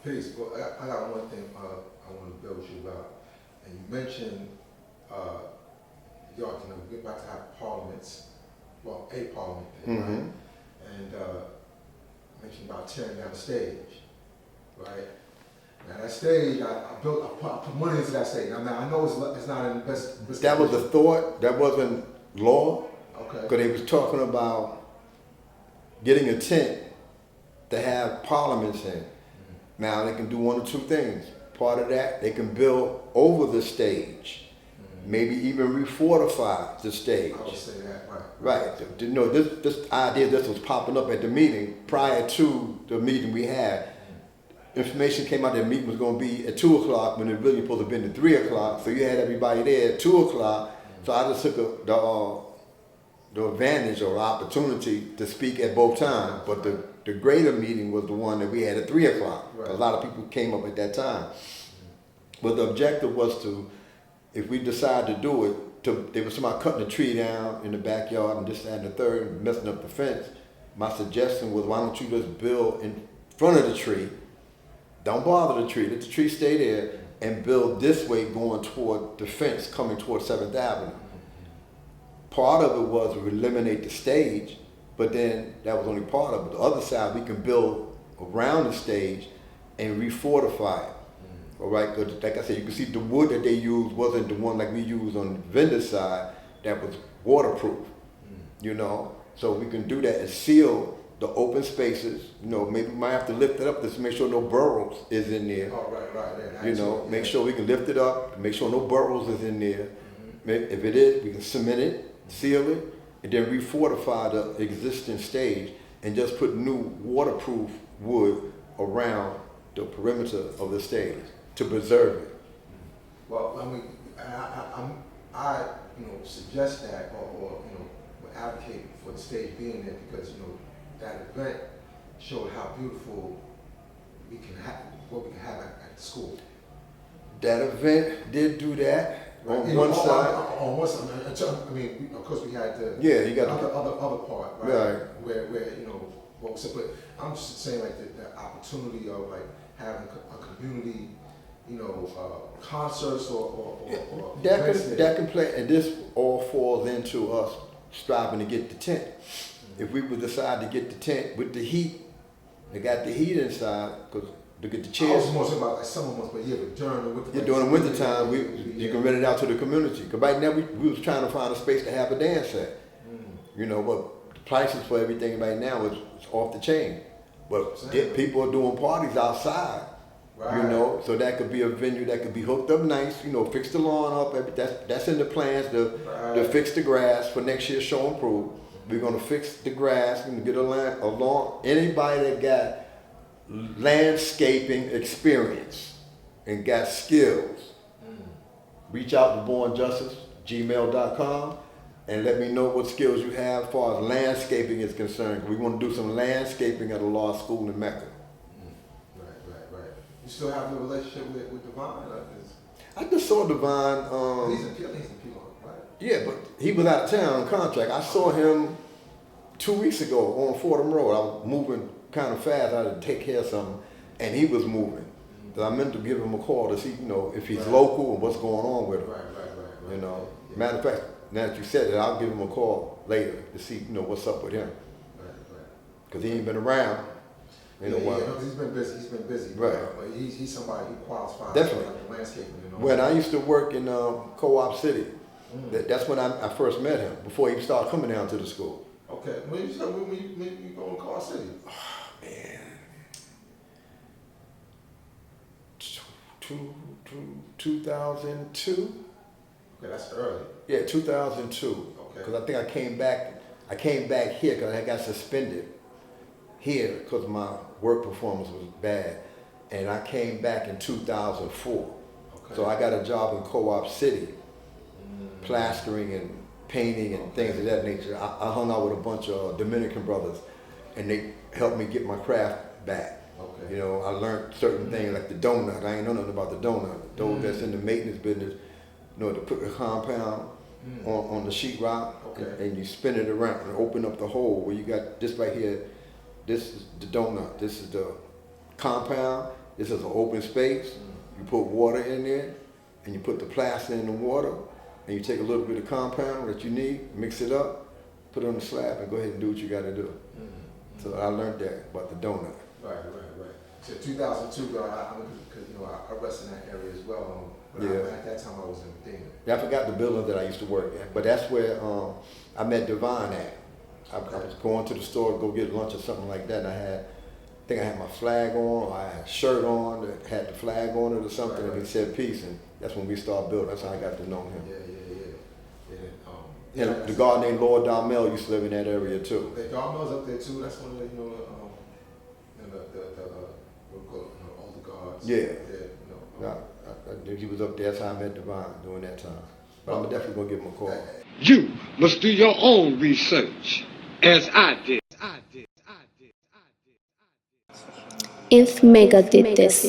Peace. Well, I got one thing I want to build you about. And you mentioned you ought to know, we're about to have parliaments, well, a parliament thing, right? And mentioned about tearing down the stage, right? Now that stage, I put money into that stage. Now I know it's not in the best That was a thought, that wasn't law. Okay. Because they was talking about getting a tent to have parliaments in. Now they can do one or two things. Part of that, they can build over the stage, maybe even refortify the stage. I would say that, right. Right. You know, this idea, this was popping up at the meeting prior to the meeting we had. Information came out that the meeting was going to be at 2 o'clock when it really supposed to have been at 3 o'clock. So you had everybody there at 2 o'clock. So I just took the advantage or opportunity to speak at both times. But the greater meeting was the one that we had at 3 o'clock. Right. A lot of people came up at that time. But the objective was to, if we decide to do it, there was somebody cutting a tree down in the backyard and this, that, and the third, and messing up the fence. My suggestion was, why don't you just build in front of the tree? Don't bother the tree, let the tree stay there, and build this way going toward the fence coming toward 7th Avenue. Part of it was to eliminate the stage, but then that was only part of it. The other side, we can build around the stage and refortify it. All right, because like I said, you can see the wood that they used wasn't the one like we used on the vendor side that was waterproof, you know? So we can do that and seal the open spaces. You know, maybe we might have to lift it up to make sure no burrows is in there. Oh, right. You know, make sure we can lift it up, make sure no burrows is in there. If it is, we can cement it, seal it, and then refortify the existing stage and just put new waterproof wood around the perimeter of the stage to preserve it. Well, I mean, I suggest that or would advocate for the stage being there because, that event showed how beautiful we can have, what we can have at the school. That event did do that Right. on one side. On one side, I mean, of course we had the you got other part, right? Right. Where what was it? But I'm just saying like the opportunity of like having a community, concerts or that can play, and this all falls into us striving to get the tent. If we would decide to get the tent with the heat, they got the heat inside, because look at the chairs. I was more talking about like summer months, but but during the winter. Yeah, during the winter time, you can rent it out to the community. Because right now we was trying to find a space to have a dance at. But the prices for everything right now is off the chain. But people are doing parties outside. Right. So that could be a venue that could be hooked up nice, fix the lawn up. That's in the plans to fix the grass for next year's show and prove. We're gonna fix the grass and get a lawn. Anybody that got landscaping experience and got skills, reach out to bornjustice@gmail.com and let me know what skills you have as far as landscaping is concerned. We want to do some landscaping at a law school in Mecca. Right. You still have the relationship with Devon? I just saw Devon. He's in people, right? Yeah, but he was out of town on contract. I saw him 2 weeks ago on Fordham Road. I was moving kind of fast. I had to take care of something, and he was moving. So I meant to give him a call to see, if he's local and what's going on with him. Right. Yeah. Matter of fact, now that you said it, I'll give him a call later to see, what's up with him. Right. Because he ain't been around. He's been busy. Right. But he's somebody who qualifies. Definitely. For landscaping. When I used to work in Co-op City, that's when I first met him, before he started coming down to the school. Okay. When you go to Co-op City? Oh, man. 2002? Okay, that's early. Yeah, 2002. Okay. Because I think I came back here because I got suspended here because my work performance was bad. And I came back in 2004. Okay. So I got a job in Co-op City, plastering and painting and things of that nature. I hung out with a bunch of Dominican brothers, and they helped me get my craft back. Okay. I learned certain things like the donut. I ain't know nothing about the donut. Those that's in the maintenance business, to put the compound on the sheetrock, and you spin it around and open up the hole where you got this right here. This is the donut. This is the compound, This is an open space. You put water in there, and you put the plaster in the water, and you take a little bit of compound that you need, mix it up, put it on the slab, and go ahead and do what you got to do. So I learned that about the donut. Right. So 2002, because I rest in that area as well. But at that time I was in Medina. Yeah, I forgot the building that I used to work at, but that's where I met Divine at. I was going to the store to go get lunch or something like that, and I think I had my flag on, or I had a shirt on that had the flag on it or something, and he said peace, and that's when we started building. That's how I got to know him. And the guy named Lord Darmel used to live in that area too. Darmel's up there too. That's one of the older guards. Yeah. He was up there. That's how I met Divine during that time. But I'm definitely gonna give him a call. You must do your own research, as I did. If Mecca did this.